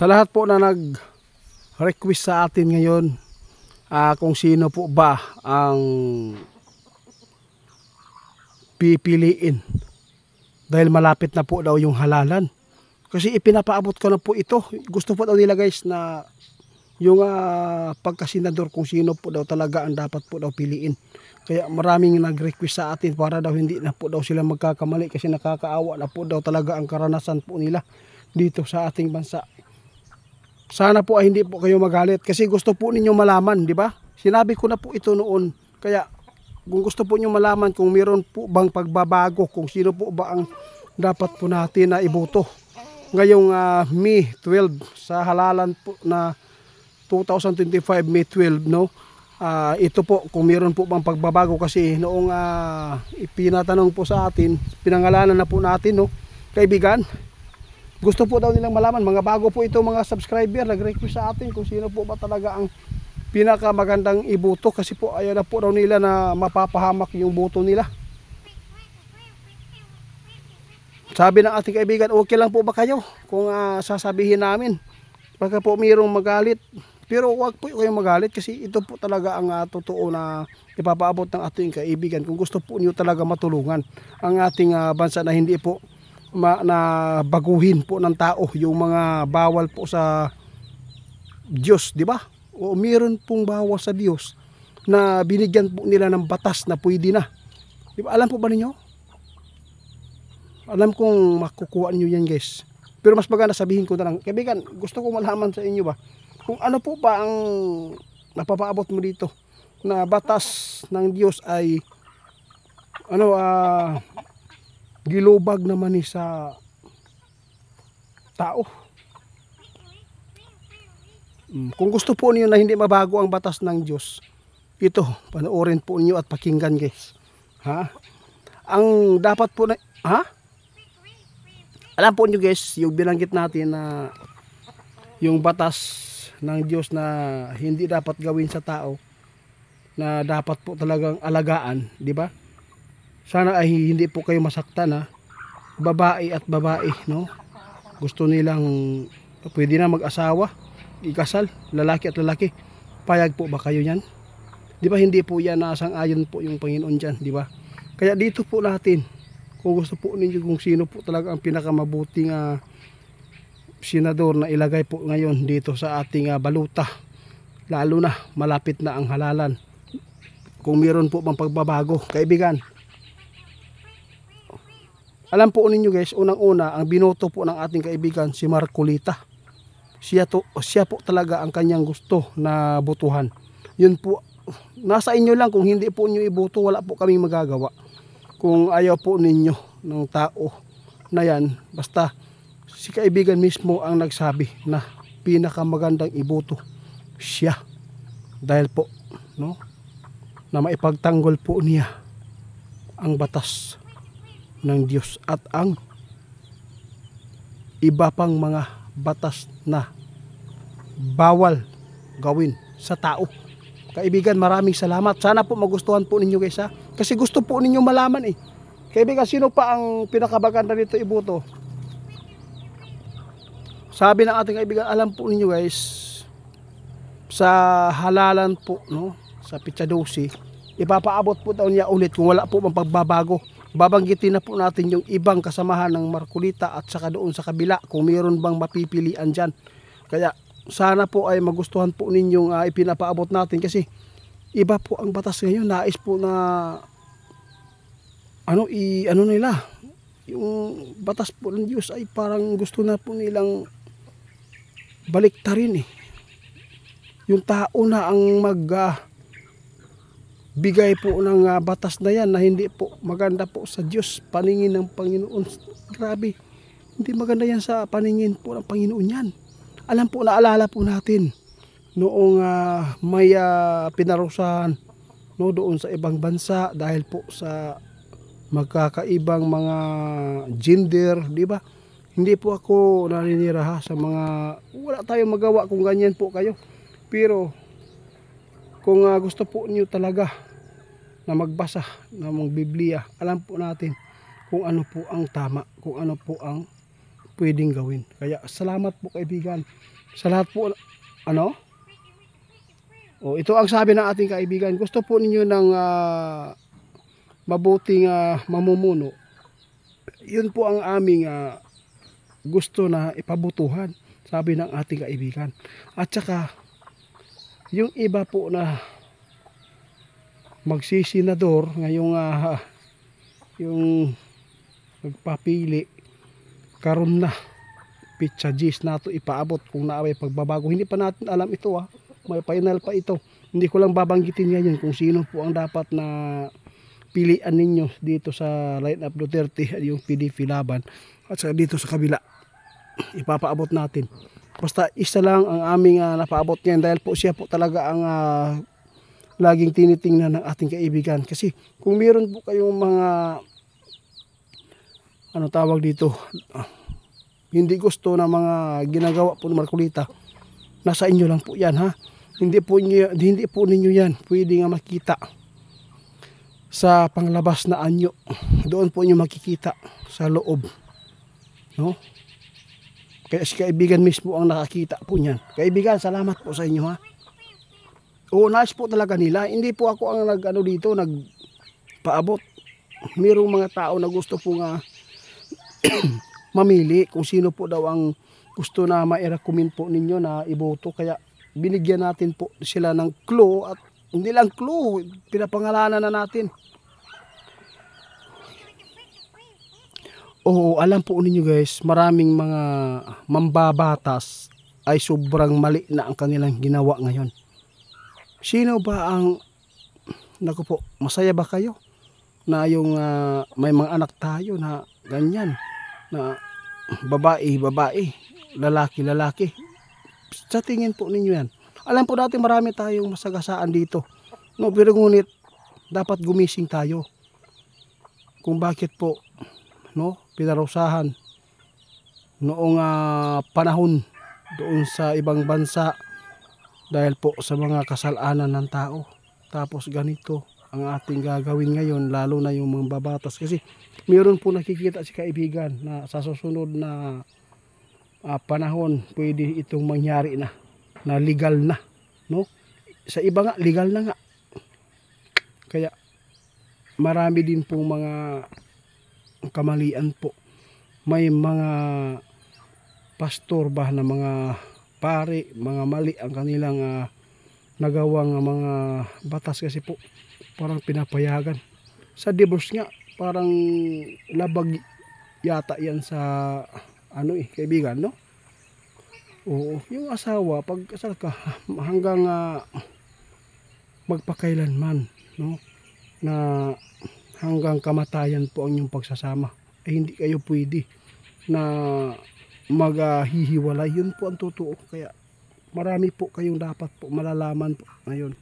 Sa lahat po na nag-request sa atin ngayon, kung sino po ba ang pipiliin dahil malapit na po daw yung halalan. Kasi ipinapaabot ko na po ito. Gusto po daw nila guys na yung pagkasenador kung sino po daw talaga ang dapat po daw piliin. Kaya maraming nag-request sa atin para daw hindi na po daw sila magkakamali kasi nakakaawa na po daw talaga ang karanasan po nila dito sa ating bansa. Sana po ay hindi po kayo magalit kasi gusto po ninyo malaman, di ba? Sinabi ko na po ito noon. Kaya kung gusto po niyo malaman kung meron po bang pagbabago, kung sino po ba ang dapat po natin na iboto ngayong May 12 sa halalan po na 2025 May 12, no? Ito po kung meron po bang pagbabago kasi noong ipinatanong po sa atin, pinangalanan na po natin, no, kaibigan. Gusto po daw nilang malaman, mga bago po ito mga subscriber, nag-request sa atin kung sino po ba talaga ang pinakamagandang iboto kasi po ayaw na po daw nila na mapapahamak yung boto nila. Sabi ng ating kaibigan, okay lang po ba kayo kung sasabihin namin? Baka po mayroong magalit. Pero wag po kayong magalit kasi ito po talaga ang totoo na ipapaabot ng ating kaibigan. Kung gusto po niyo talaga matulungan ang ating bansa na hindi po na baguhin po ng tao yung mga bawal po sa Diyos, di ba? O meron pong bawal sa Diyos na binigyan po nila ng batas na pwede na. Di ba? Alam po ba ninyo? Alam kong makukuha niyo yan guys. Pero mas maganda sabihin ko na lang, kaibigan, gusto ko malaman sa inyo ba kung ano po ba ang napapaabot mo dito na batas ng Diyos ay gilubag naman ni sa tao. Kung gusto po niyo na hindi mabago ang batas ng Diyos, ito, panoorin po niyo at pakinggan guys. Ang dapat po na, alam po niyo guys, yung binanggit natin na yung batas ng Diyos na hindi dapat gawin sa tao, na dapat po talagang alagaan, di ba? Sana ay hindi po kayo masaktan babae at babae, no? Gusto nilang pwede na mag-asawa, ikasal, lalaki at lalaki. Payag po ba kayo yan? Di ba hindi po yan nasang-ayon po yung Panginoon dyan, di ba? Kaya dito po natin, kung gusto po ninyo kung sino po talaga ang pinakamabuting senador na ilagay po ngayon dito sa ating baluta, lalo na malapit na ang halalan. Kung meron po bang pagbabago, kaibigan, alam po ninyo guys, unang-una ang binoto po ng ating kaibigan si Marcolita. Siya po talaga ang kanyang gusto na botohan. Yun po, nasa inyo lang. Kung hindi po niyo iboto, wala po kaming magagawa. Kung ayaw po ninyo ng tao na yan, basta si kaibigan mismo ang nagsabi na pinakamagandang iboto siya. Dahil po, no, na maipagtanggol po niya ang batas ng Diyos at ang iba pang mga batas na bawal gawin sa tao. Kaibigan, maraming salamat. Sana po magustuhan po ninyo guys kasi gusto po ninyo malaman Kaibigan, sino pa ang pinakabaganda dito iboto? Sabi ng ating kaibigan, alam po ninyo guys, sa halalan po, no, sa Pitsa 12, ipapaabot po daw niya ulit kung wala po mang pagbabago. Babanggitin na po natin yung ibang kasamahan ng Marcolita at saka doon sa kabila kung mayroon bang mapipilian dyan. Kaya sana po ay magustuhan po ninyong ipinapaabot natin kasi iba po ang batas ngayon. Nais po na nila yung batas po ng Diyos ay parang gusto na po nilang baliktarin yung tao na ang bigay po ng batas na yan na hindi po maganda po sa Diyos, paningin ng Panginoon. Grabe, hindi maganda yan sa paningin po ng Panginoon yan. Alam po, naalala po natin noong may pinarusahan, no, doon sa ibang bansa dahil po sa magkakaibang mga gender, di ba? Hindi po ako naninira sa mga, wala tayong magawa kung ganyan po kayo. Pero kung gusto po niyo talaga na magbasa ng Biblia, alam po natin kung ano po ang tama, kung ano po ang pwedeng gawin. Kaya salamat po kaibigan sa lahat po. Ano? Ito ang sabi ng ating kaibigan, gusto po ninyo ng mabuting mamumuno. Yun po ang aming gusto na ipabutuhan, sabi ng ating kaibigan. At saka yung iba po na magsisenador ngayong yung nagpapili karon na pitsa G's na ito ipaabot kung naaway pagbabago. Hindi pa natin alam ito may final pa ito. Hindi ko lang babanggitin ngayon kung sino po ang dapat na pilian ninyo dito sa line up Duterte, yung PDP laban, at saka dito sa kabila ipapaabot natin. Basta isa lang ang aming napaabot ngayon, dahil po siya po talaga ang laging tinitingnan ng ating kaibigan. Kasi kung meron po kayong mga ano tawag dito, hindi gusto na mga ginagawa po ng Marcolita, nasa inyo lang po yan Hindi po ninyo yan pwede nga makita sa panglabas na anyo. Doon po inyo makikita sa loob, no? Kaya si kaibigan mismo ang nakakita po niyan. Kaibigan, salamat po sa inyo nice po talaga nila. Hindi po ako ang dito nagpaabot. Mayroong mga tao na gusto po nga mamili kung sino po daw ang gusto na ma-recommend po ninyo na iboto. Kaya binigyan natin po sila ng clue, at hindi lang clue, pinapangalanan na natin. Alam po ninyo guys, maraming mga mambabatas ay sobrang mali na ang kanilang ginawa ngayon. Sino ba ang masaya ba kayo na yung may mga anak tayo na ganyan, na babae, lalaki? Sa tingin po ninyo yan? Alam po natin marami tayong masagasaan dito, no? Pero ngunit dapat gumising tayo kung bakit po, no, pinarusahan noong panahon doon sa ibang bansa dahil po sa mga kasalanan ng tao. Tapos ganito ang ating gagawin ngayon, lalo na yung mga babatas. Kasi mayroon po nakikita si kaibigan na sa susunod na panahon pwede itong mangyari na legal na, no? Sa iba nga legal na nga. Kaya marami din pong mga kamalian po. May mga pastor ba na mga pare, mga mali ang kanilang nagawang mga batas. Kasi po parang pinapayagan sa divorce nga, parang labag yata yan sa kaibigan, no? Yung asawa, pag kasal ka hanggang magpakailanman, no, na hanggang kamatayan po ang inyong pagsasama, ay hindi kayo pwede na maghihiwalay. Yun po ang totoo. Kaya marami po kayong dapat po malalaman po ngayon.